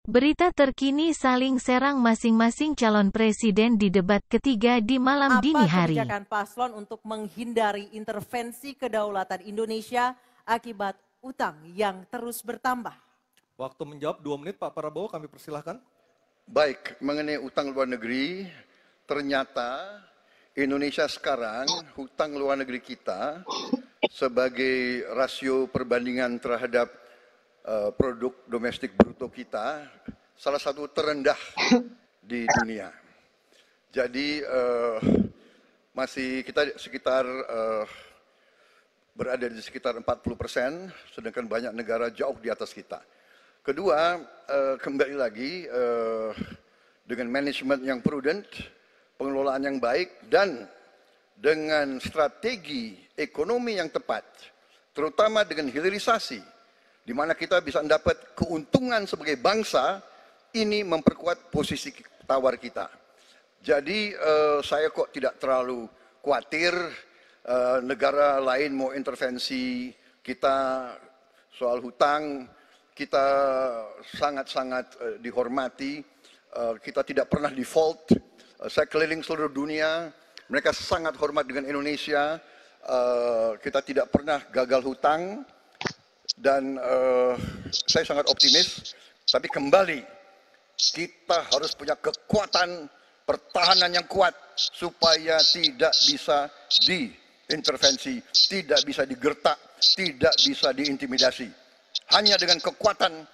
Berita terkini saling serang masing-masing calon presiden di debat ketiga di malam dini hari. Apa kebijakan paslon untuk menghindari intervensi kedaulatan Indonesia akibat utang yang terus bertambah? Waktu menjawab 2 menit Pak Prabowo, kami persilahkan. Baik, mengenai utang luar negeri, ternyata Indonesia sekarang hutang luar negeri kita sebagai rasio perbandingan terhadap produk domestik bruto kita salah satu terendah di dunia. Jadi masih kita sekitar berada di sekitar 40%, sedangkan banyak negara jauh di atas kita. Kedua, kembali lagi dengan manajemen yang prudent, pengelolaan yang baik, dan dengan strategi ekonomi yang tepat, terutama dengan hilirisasi, di mana kita bisa mendapat keuntungan sebagai bangsa, ini memperkuat posisi tawar kita. Jadi saya kok tidak terlalu khawatir negara lain mau intervensi kita soal hutang. Kita sangat-sangat dihormati, kita tidak pernah default. Saya keliling seluruh dunia, mereka sangat hormat dengan Indonesia, kita tidak pernah gagal hutang, dan saya sangat optimis. Tapi kembali, kita harus punya kekuatan pertahanan yang kuat supaya tidak bisa diintervensi, tidak bisa digertak, tidak bisa diintimidasi. Hanya dengan kekuatan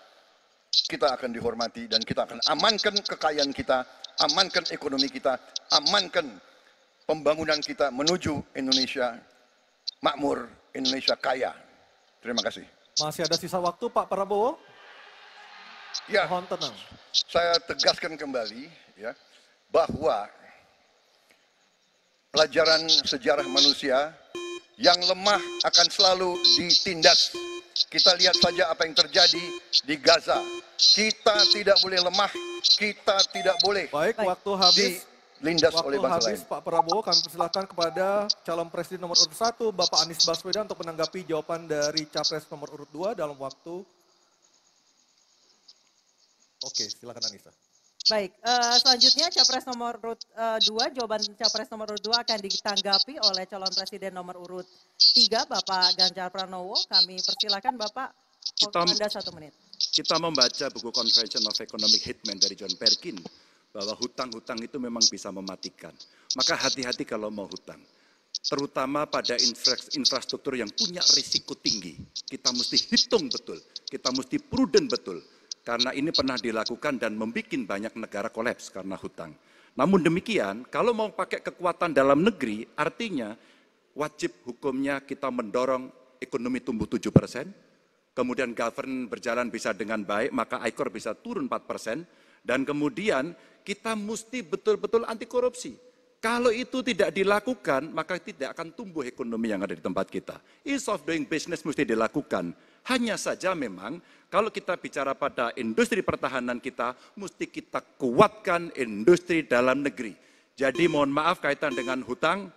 kita akan dihormati dan kita akan amankan kekayaan kita, amankan ekonomi kita, amankan pembangunan kita menuju Indonesia makmur, Indonesia kaya. Terima kasih. Masih ada sisa waktu Pak Prabowo? Ya, Mohon tenang. saya tegaskan kembali ya bahwa pelajaran sejarah manusia yang lemah akan selalu ditindas. Kita lihat saja apa yang terjadi di Gaza. Kita tidak boleh lemah, kita tidak boleh Waktu habis. Dilindas oleh bangsa lain. Pak Prabowo, kami persilakan kepada calon presiden nomor urut 1, Bapak Anies Baswedan, untuk menanggapi jawaban dari capres nomor urut 2 dalam waktu. Oke, silakan Anissa. Baik, selanjutnya capres nomor urut 2, jawaban capres nomor urut 2 akan ditanggapi oleh calon presiden nomor urut 3, Bapak Ganjar Pranowo. Kami persilakan Bapak, Anda 1 menit. Kita membaca buku Convention of Economic Hitman dari John Perkin, bahwa hutang-hutang itu memang bisa mematikan. Maka hati-hati kalau mau hutang. Terutama pada infrastruktur yang punya risiko tinggi. Kita mesti hitung betul, kita mesti prudent betul. Karena ini pernah dilakukan dan membuat banyak negara kolaps karena hutang. Namun demikian, kalau mau pakai kekuatan dalam negeri, artinya wajib hukumnya kita mendorong ekonomi tumbuh 7%, kemudian govern berjalan bisa dengan baik, maka ICOR bisa turun 4%, dan kemudian kita mesti betul-betul anti korupsi. Kalau itu tidak dilakukan, maka tidak akan tumbuh ekonomi yang ada di tempat kita. Ease of doing business mesti dilakukan. Hanya saja memang, kalau kita bicara pada industri pertahanan kita, mesti kita kuatkan industri dalam negeri. Jadi mohon maaf kaitan dengan hutang,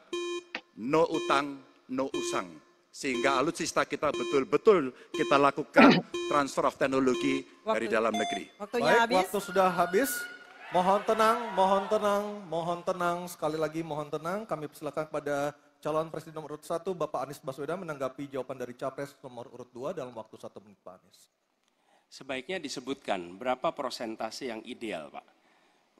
no utang, no usang. Sehingga alutsista kita betul-betul kita lakukan transfer of teknologi dari dalam negeri. Waktunya habis. Waktu sudah habis. Mohon tenang, mohon tenang, mohon tenang. Sekali lagi mohon tenang. Kami persilakan kepada calon presiden nomor urut 1, Bapak Anies Baswedan, menanggapi jawaban dari capres nomor urut 2 dalam waktu 1 menit, Pak Anies. Sebaiknya disebutkan berapa persentase yang ideal, Pak,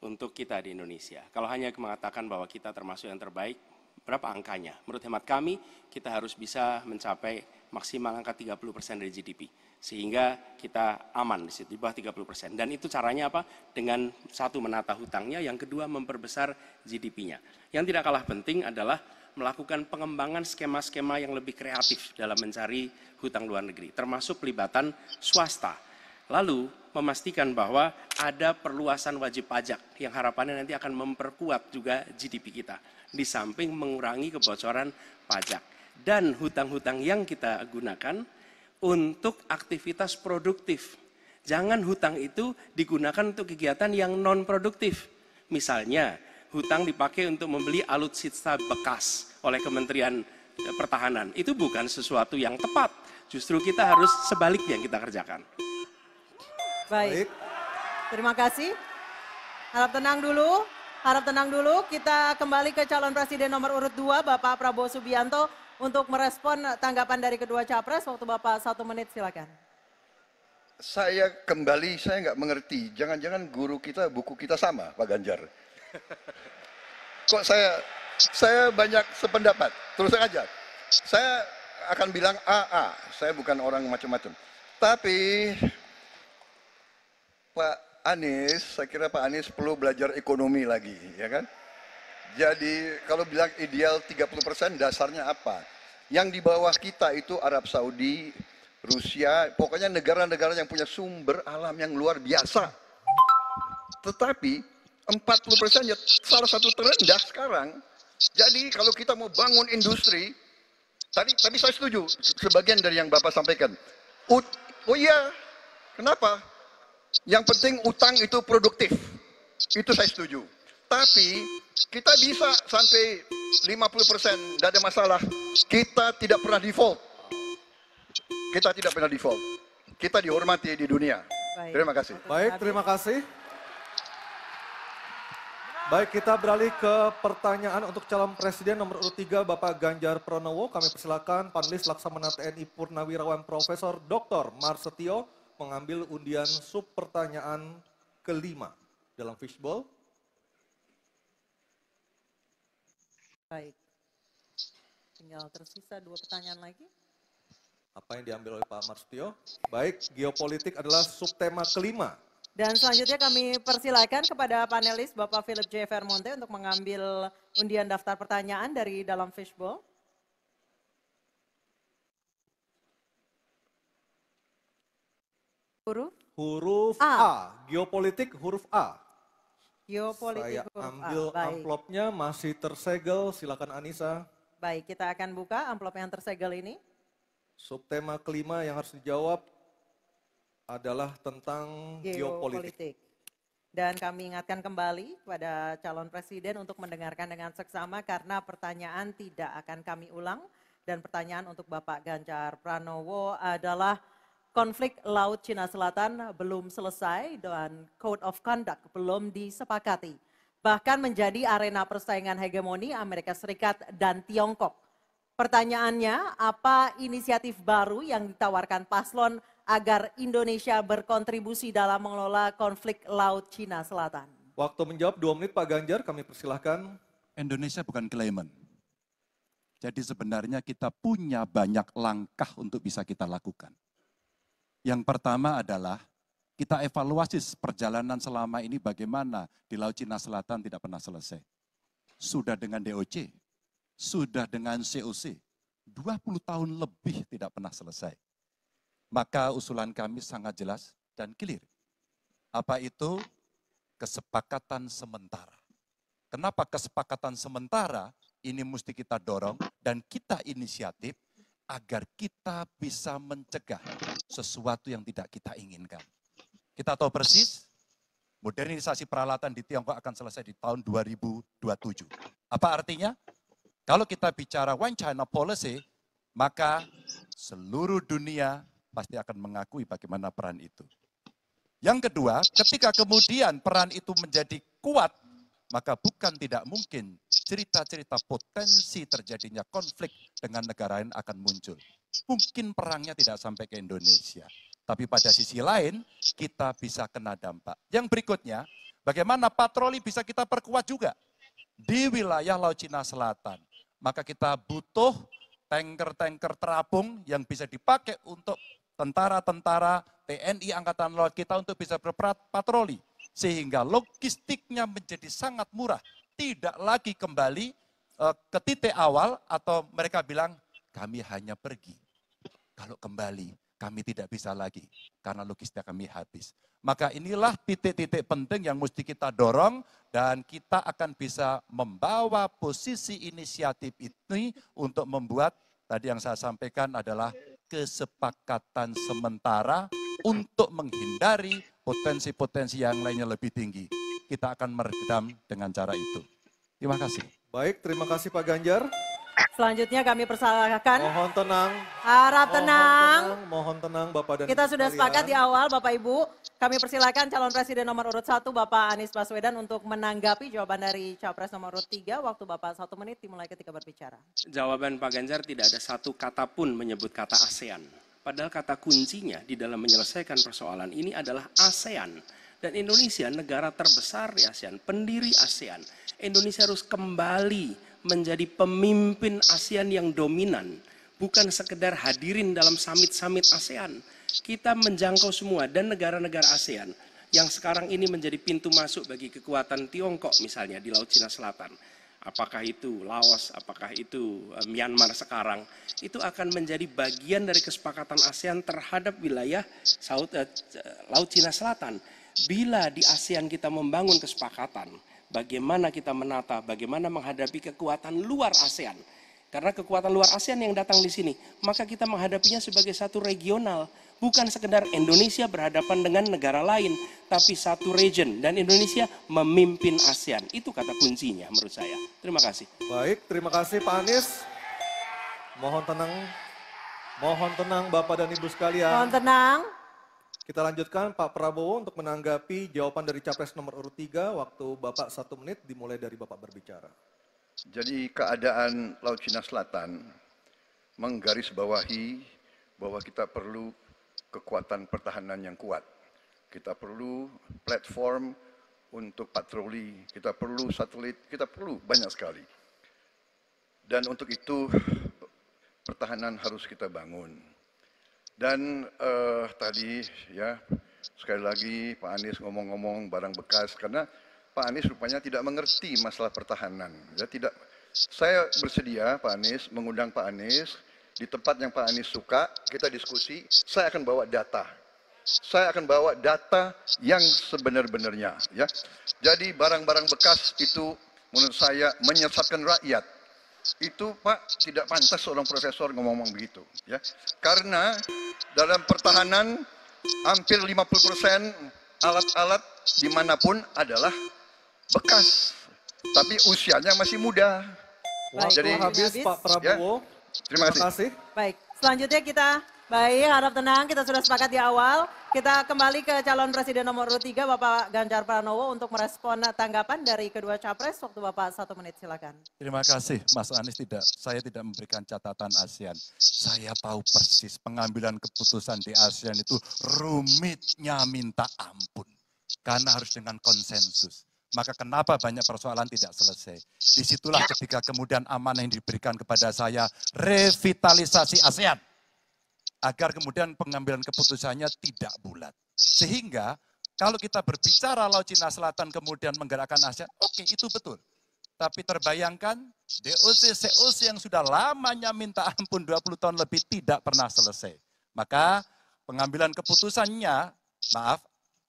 untuk kita di Indonesia. Kalau hanya mengatakan bahwa kita termasuk yang terbaik, berapa angkanya? Menurut hemat kami, kita harus bisa mencapai maksimal angka 30% dari GDP. Sehingga kita aman di situ, di bawah 30%. Dan itu caranya apa? Dengan satu, menata hutangnya, yang kedua memperbesar GDP-nya. Yang tidak kalah penting adalah melakukan pengembangan skema-skema yang lebih kreatif dalam mencari hutang luar negeri, termasuk pelibatan swasta. Lalu memastikan bahwa ada perluasan wajib pajak yang harapannya nanti akan memperkuat juga GDP kita. Di samping mengurangi kebocoran pajak. Dan hutang-hutang yang kita gunakan untuk aktivitas produktif. Jangan hutang itu digunakan untuk kegiatan yang non-produktif. Misalnya, hutang dipakai untuk membeli alutsista bekas oleh Kementerian Pertahanan. Itu bukan sesuatu yang tepat. Justru kita harus sebaliknya yang kita kerjakan. Baik. Terima kasih. Harap tenang dulu. Harap tenang dulu. Kita kembali ke calon presiden nomor urut 2, Bapak Prabowo Subianto, untuk merespon tanggapan dari kedua capres. Waktu Bapak 1 menit, silakan. Saya nggak mengerti. Jangan-jangan guru kita, buku kita sama, Pak Ganjar. Kok saya banyak sependapat. Terus aja. Saya akan bilang AA. Saya bukan orang macam-macam. Tapi Pak Anies, saya kira Pak Anies perlu belajar ekonomi lagi, ya kan? Jadi kalau bilang ideal 30%, dasarnya apa? Yang di bawah kita itu Arab Saudi, Rusia, pokoknya negara-negara yang punya sumber alam yang luar biasa. Tetapi 40% ya salah satu terendah sekarang. Jadi kalau kita mau bangun industri, tadi saya setuju sebagian dari yang Bapak sampaikan. Oh iya, kenapa? Yang penting utang itu produktif. Itu saya setuju. Tapi kita bisa sampai 50%, tidak ada masalah. Kita tidak pernah default. Kita tidak pernah default. Kita dihormati di dunia. Baik. Terima kasih. Baik, terima kasih. Baik, kita beralih ke pertanyaan untuk calon presiden nomor urut 3 Bapak Ganjar Pranowo. Kami persilakan panelis Laksamana TNI Purnawirawan Profesor Dr. Marsetio mengambil undian sub pertanyaan kelima dalam fishbowl. Baik. Tinggal tersisa 2 pertanyaan lagi. Apa yang diambil oleh Pak Marsetio? Baik, geopolitik adalah subtema kelima. Dan selanjutnya kami persilakan kepada panelis Bapak Philip J. Vermonte untuk mengambil undian daftar pertanyaan dari dalam fishbowl. Huruf A. Geopolitik huruf A. Geopolitik Saya huruf A. ambil Baik. amplopnya, masih tersegel, silakan Anissa. Baik, kita akan buka amplop yang tersegel ini. Subtema kelima yang harus dijawab adalah tentang geopolitik. Dan kami ingatkan kembali kepada calon presiden untuk mendengarkan dengan seksama karena pertanyaan tidak akan kami ulang. Dan pertanyaan untuk Bapak Ganjar Pranowo adalah konflik Laut Cina Selatan belum selesai dan Code of Conduct belum disepakati. Bahkan menjadi arena persaingan hegemoni Amerika Serikat dan Tiongkok. Pertanyaannya, apa inisiatif baru yang ditawarkan paslon agar Indonesia berkontribusi dalam mengelola konflik Laut Cina Selatan? Waktu menjawab 2 menit Pak Ganjar, kami persilahkan. Indonesia bukan claimant. Jadi sebenarnya kita punya banyak langkah untuk bisa kita lakukan. Yang pertama adalah kita evaluasi perjalanan selama ini bagaimana di Laut Cina Selatan tidak pernah selesai. Sudah dengan DOC, sudah dengan COC, 20 tahun lebih tidak pernah selesai. Maka usulan kami sangat jelas dan clear. Apa itu? Kesepakatan sementara. Kenapa kesepakatan sementara? Ini mesti kita dorong dan kita inisiatif agar kita bisa mencegah sesuatu yang tidak kita inginkan. Kita tahu persis, modernisasi peralatan di Tiongkok akan selesai di tahun 2027. Apa artinya? Kalau kita bicara One China Policy, maka seluruh dunia pasti akan mengakui bagaimana peran itu. Yang kedua, ketika kemudian peran itu menjadi kuat, maka bukan tidak mungkin cerita-cerita potensi terjadinya konflik dengan negara lain akan muncul. Mungkin perangnya tidak sampai ke Indonesia. Tapi pada sisi lain, kita bisa kena dampak. Yang berikutnya, bagaimana patroli bisa kita perkuat juga di wilayah Laut Cina Selatan. Maka kita butuh tanker-tanker terapung yang bisa dipakai untuk tentara-tentara TNI Angkatan Laut kita untuk bisa berpatroli. Sehingga logistiknya menjadi sangat murah. Tidak lagi kembali ke titik awal atau mereka bilang kami hanya pergi. Kalau kembali kami tidak bisa lagi karena logistik kami habis. Maka inilah titik-titik penting yang mesti kita dorong dan kita akan bisa membawa posisi inisiatif ini untuk membuat tadi yang saya sampaikan adalah kesepakatan sementara untuk menghindari potensi-potensi yang lainnya lebih tinggi. Kita akan meredam dengan cara itu. Terima kasih. Baik, terima kasih Pak Ganjar. Selanjutnya kami persilahkan. Mohon tenang. Harap tenang. Mohon tenang Bapak dan Kita Ibu sudah sekalian. sepakat di awal Bapak Ibu. Kami persilakan calon presiden nomor urut 1 Bapak Anies Baswedan untuk menanggapi jawaban dari capres nomor urut 3. Waktu Bapak 1 menit dimulai ketika berbicara. Jawaban Pak Ganjar tidak ada satu kata pun menyebut kata ASEAN. Padahal kata kuncinya di dalam menyelesaikan persoalan ini adalah ASEAN. Dan Indonesia negara terbesar di ASEAN, pendiri ASEAN. Indonesia harus kembali menjadi pemimpin ASEAN yang dominan. Bukan sekedar hadirin dalam summit-summit ASEAN. Kita menjangkau semua dan negara-negara ASEAN yang sekarang ini menjadi pintu masuk bagi kekuatan Tiongkok misalnya di Laut Cina Selatan. Apakah itu Laos, apakah itu Myanmar sekarang, itu akan menjadi bagian dari kesepakatan ASEAN terhadap wilayah Laut Cina Selatan. Bila di ASEAN kita membangun kesepakatan, bagaimana kita menata, bagaimana menghadapi kekuatan luar ASEAN. Karena kekuatan luar ASEAN yang datang di sini, maka kita menghadapinya sebagai satu regional. Bukan sekedar Indonesia berhadapan dengan negara lain, tapi satu region. Dan Indonesia memimpin ASEAN. Itu kata kuncinya menurut saya. Terima kasih. Baik, terima kasih Pak Anies. Mohon tenang Bapak dan Ibu sekalian. Mohon tenang. Kita lanjutkan Pak Prabowo untuk menanggapi jawaban dari capres nomor urut 3. Waktu Bapak 1 menit dimulai dari Bapak berbicara. Jadi keadaan Laut Cina Selatan menggarisbawahi bahwa kita perlu kekuatan pertahanan yang kuat. Kita perlu platform untuk patroli, kita perlu satelit, kita perlu banyak sekali. Dan untuk itu pertahanan harus kita bangun. Dan tadi ya sekali lagi Pak Anies ngomong-ngomong barang bekas karena Pak Anies rupanya tidak mengerti masalah pertahanan. Ya, saya bersedia Pak Anies mengundang Pak Anies di tempat yang Pak Anies suka, kita diskusi. Saya akan bawa data. Saya akan bawa data yang sebenar-benarnya. Ya, jadi barang-barang bekas itu menurut saya menyesatkan rakyat. Itu Pak tidak pantas seorang profesor ngomong begitu. Ya, karena dalam pertahanan hampir 50% alat-alat dimanapun adalah bekas, tapi usianya masih muda. Baik, Jadi habis Pak Prabowo. Ya, terima kasih. Baik, selanjutnya kita harap tenang, kita sudah sepakat di awal. Kita kembali ke calon presiden nomor urut 3 Bapak Ganjar Pranowo untuk merespon tanggapan dari kedua capres. Waktu Bapak 1 menit silakan. Terima kasih Mas Anies, saya tidak memberikan catatan ASEAN. Saya tahu persis pengambilan keputusan di ASEAN itu rumitnya minta ampun. Karena harus dengan konsensus. Maka kenapa banyak persoalan tidak selesai. Disitulah ketika kemudian amanah yang diberikan kepada saya, revitalisasi ASEAN. Agar kemudian pengambilan keputusannya tidak bulat. Sehingga kalau kita berbicara Laut Cina Selatan kemudian menggerakkan ASEAN, oke, itu betul. Tapi terbayangkan DOC, COC yang sudah lamanya minta ampun 20 tahun lebih tidak pernah selesai. Maka pengambilan keputusannya,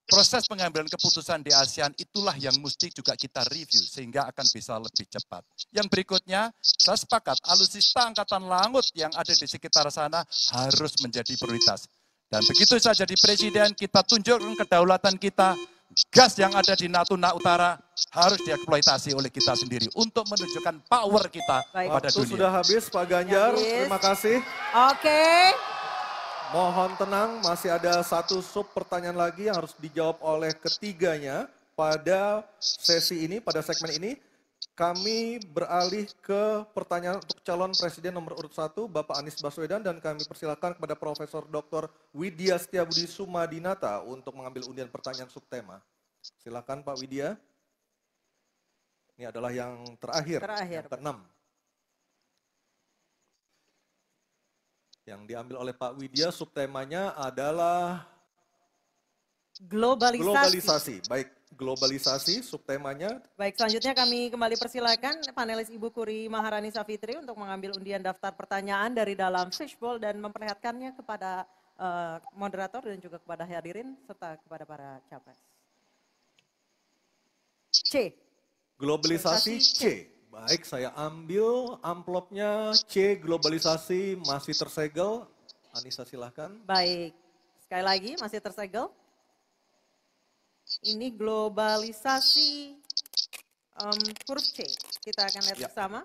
proses pengambilan keputusan di ASEAN itulah yang mesti juga kita review sehingga akan bisa lebih cepat. Yang berikutnya, saya sepakat alutsista angkatan laut yang ada di sekitar sana harus menjadi prioritas. Dan begitu saya jadi presiden, kita tunjukkan kedaulatan kita, gas yang ada di Natuna Utara harus dieksploitasi oleh kita sendiri untuk menunjukkan power kita pada Waktu dunia. sudah habis Pak Ganjar, terima kasih. Oke. Mohon tenang, masih ada satu sub pertanyaan lagi yang harus dijawab oleh ketiganya pada sesi ini, pada segmen ini. Kami beralih ke pertanyaan untuk calon presiden nomor urut 1, Bapak Anies Baswedan, dan kami persilakan kepada Profesor Dr. Widya Setiabudi Sumadinata untuk mengambil undian pertanyaan subtema. Silakan Pak Widya. Ini adalah yang terakhir. Yang ke-6. Yang diambil oleh Pak Widya, subtemanya adalah globalisasi. Baik, globalisasi subtemanya. Baik, selanjutnya kami kembali persilakan panelis Ibu Kuri Maharani Savitri untuk mengambil undian daftar pertanyaan dari dalam fishbowl dan memperlihatkannya kepada moderator dan juga kepada hadirin serta kepada para capres. C. Globalisasi C. Baik, saya ambil amplopnya C, globalisasi masih tersegel. Anissa silahkan. Baik, sekali lagi masih tersegel. Ini globalisasi huruf C. Kita akan lihat bersama.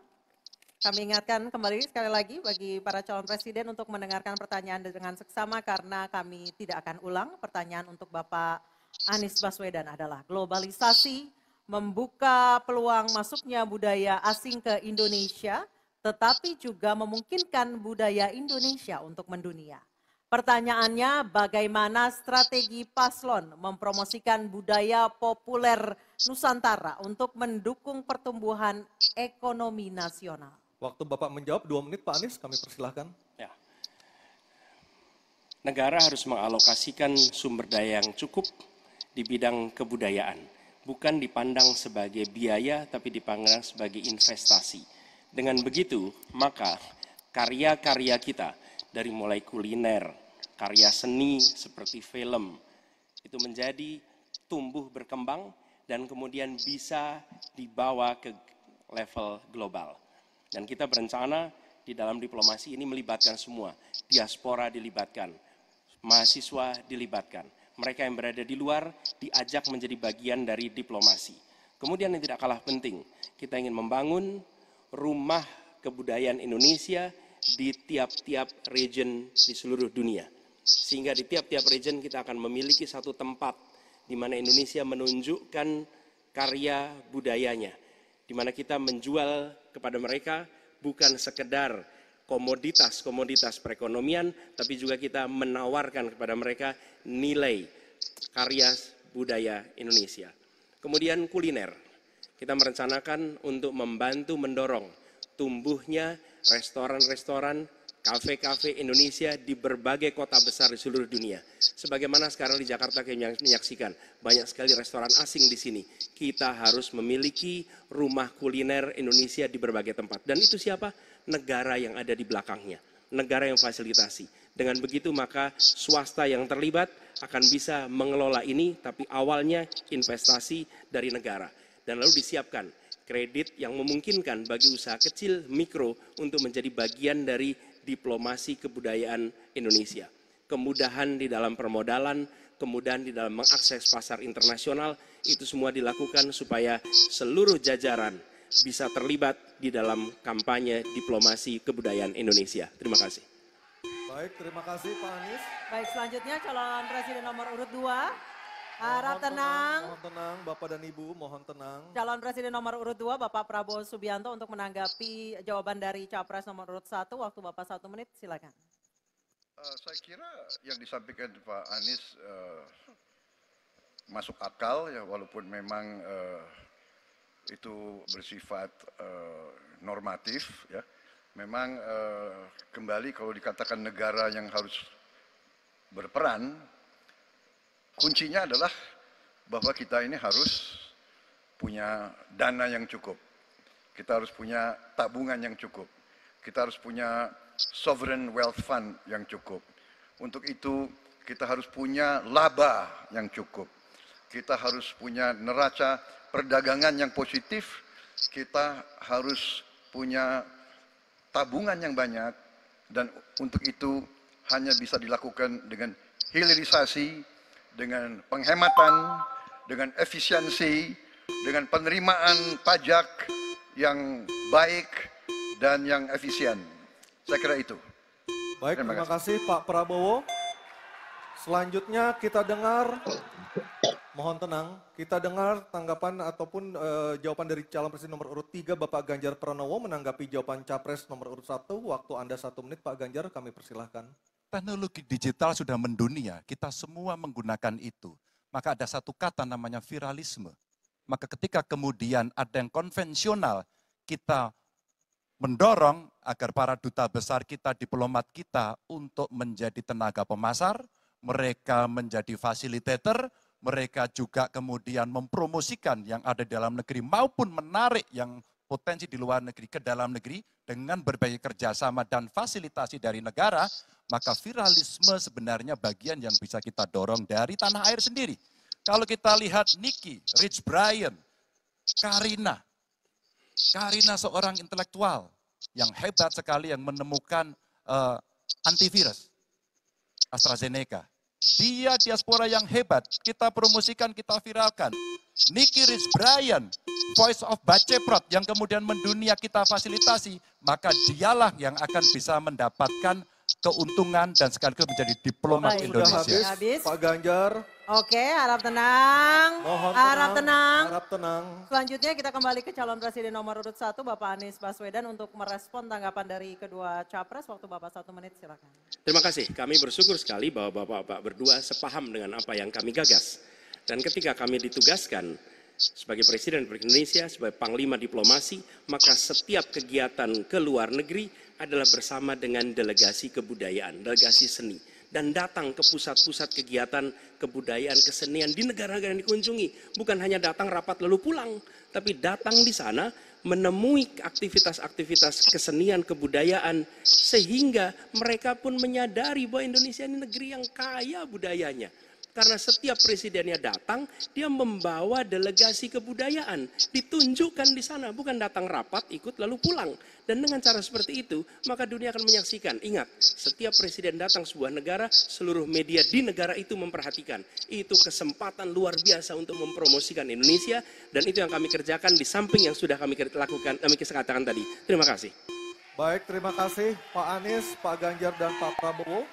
Kami ingatkan kembali sekali lagi bagi para calon presiden untuk mendengarkan pertanyaan dengan seksama karena kami tidak akan ulang. Pertanyaan untuk Bapak Anies Baswedan adalah globalisasi membuka peluang masuknya budaya asing ke Indonesia, tetapi juga memungkinkan budaya Indonesia untuk mendunia. Pertanyaannya, bagaimana strategi paslon mempromosikan budaya populer Nusantara untuk mendukung pertumbuhan ekonomi nasional? Waktu Bapak menjawab 2 menit, Pak Anies, kami persilahkan. Ya. Negara harus mengalokasikan sumber daya yang cukup di bidang kebudayaan. Bukan dipandang sebagai biaya, tapi dipandang sebagai investasi. Dengan begitu, maka karya-karya kita, dari mulai kuliner, karya seni seperti film, itu menjadi tumbuh berkembang dan kemudian bisa dibawa ke level global. Dan kita berencana di dalam diplomasi ini melibatkan semua, diaspora dilibatkan, mahasiswa dilibatkan, mereka yang berada di luar diajak menjadi bagian dari diplomasi. Kemudian yang tidak kalah penting, kita ingin membangun rumah kebudayaan Indonesia di tiap-tiap region di seluruh dunia. Sehingga di tiap-tiap region kita akan memiliki satu tempat di mana Indonesia menunjukkan karya budayanya, di mana kita menjual kepada mereka bukan sekedar komoditas perekonomian, tapi juga kita menawarkan kepada mereka nilai karya budaya Indonesia. Kemudian kuliner, kita merencanakan untuk membantu mendorong tumbuhnya restoran-restoran, kafe-kafe Indonesia di berbagai kota besar di seluruh dunia. Sebagaimana sekarang di Jakarta kami menyaksikan banyak sekali restoran asing di sini. Kita harus memiliki rumah kuliner Indonesia di berbagai tempat. Dan itu siapa? Negara yang ada di belakangnya. Negara yang fasilitasi. Dengan begitu maka swasta yang terlibat akan bisa mengelola ini, tapi awalnya investasi dari negara. Dan lalu disiapkan kredit yang memungkinkan bagi usaha kecil, mikro untuk menjadi bagian dari diplomasi kebudayaan Indonesia. Kemudahan di dalam permodalan, kemudahan di dalam mengakses pasar internasional, itu semua dilakukan supaya seluruh jajaran bisa terlibat di dalam kampanye diplomasi kebudayaan Indonesia. Terima kasih. Baik, terima kasih Pak Anies. Baik, selanjutnya calon presiden nomor urut 2. Harap tenang. Mohon tenang, Bapak dan Ibu, mohon tenang. Calon presiden nomor urut 2, Bapak Prabowo Subianto untuk menanggapi jawaban dari capres nomor urut 1. Waktu Bapak 1 menit, silakan. Saya kira yang disampaikan Pak Anies masuk akal ya, walaupun memang itu bersifat normatif ya. Memang kembali kalau dikatakan negara yang harus berperan, kuncinya adalah bahwa kita ini harus punya dana yang cukup. Kita harus punya tabungan yang cukup. Kita harus punya sovereign wealth fund yang cukup. Untuk itu kita harus punya laba yang cukup. Kita harus punya neraca perdagangan yang positif. Kita harus punya tabungan yang banyak. Dan untuk itu hanya bisa dilakukan dengan hilirisasi, dengan penghematan, dengan efisiensi, dengan penerimaan pajak yang baik dan yang efisien. Saya kira itu. Baik, terima kasih Pak Prabowo. Selanjutnya kita dengar, mohon tenang, kita dengar tanggapan ataupun jawaban dari calon presiden nomor urut 3 Bapak Ganjar Pranowo menanggapi jawaban capres nomor urut 1. Waktu Anda 1 menit Pak Ganjar, kami persilahkan. Teknologi digital sudah mendunia, kita semua menggunakan itu. Maka ada satu kata namanya viralisme. Maka ketika kemudian ada yang konvensional, kita mendorong agar para duta besar kita, diplomat kita untuk menjadi tenaga pemasar, mereka menjadi fasilitator, mereka juga kemudian mempromosikan yang ada di dalam negeri maupun menarik yang potensi di luar negeri ke dalam negeri dengan berbagai kerjasama dan fasilitasi dari negara, maka viralisme sebenarnya bagian yang bisa kita dorong dari tanah air sendiri. Kalau kita lihat Nicky, Rich Brian, Karina seorang intelektual yang hebat sekali yang menemukan antivirus AstraZeneca. Dia diaspora yang hebat, kita promosikan, kita viralkan. Nicky Rich Brian, Voice of Baceprot yang kemudian mendunia kita fasilitasi, maka dialah yang akan bisa mendapatkan keuntungan dan sekaligus menjadi diplomat Baik. Indonesia. Sudah habis, Pak Ganjar. Oke, harap tenang. Mohon Harap tenang. Harap tenang. Selanjutnya kita kembali ke calon presiden nomor urut 1, Bapak Anies Baswedan untuk merespon tanggapan dari kedua capres. Waktu Bapak 1 menit, silakan. Terima kasih. Kami bersyukur sekali bahwa Bapak-Bapak berdua sepaham dengan apa yang kami gagas. Dan ketika kami ditugaskan sebagai Presiden Republik Indonesia, sebagai Panglima Diplomasi, maka setiap kegiatan ke luar negeri adalah bersama dengan delegasi kebudayaan, delegasi seni. Dan datang ke pusat-pusat kegiatan kebudayaan, kesenian di negara-negara yang dikunjungi. Bukan hanya datang rapat lalu pulang, tapi datang di sana menemui aktivitas-aktivitas kesenian, kebudayaan, sehingga mereka pun menyadari bahwa Indonesia ini negeri yang kaya budayanya. Karena setiap presidennya datang, dia membawa delegasi kebudayaan, ditunjukkan di sana, bukan datang rapat, ikut lalu pulang. Dan dengan cara seperti itu, maka dunia akan menyaksikan. Ingat, setiap presiden datang sebuah negara, seluruh media di negara itu memperhatikan. Itu kesempatan luar biasa untuk mempromosikan Indonesia, dan itu yang kami kerjakan di samping yang sudah kami lakukan, kami katakan tadi. Terima kasih. Baik, terima kasih Pak Anies, Pak Ganjar, dan Pak Prabowo.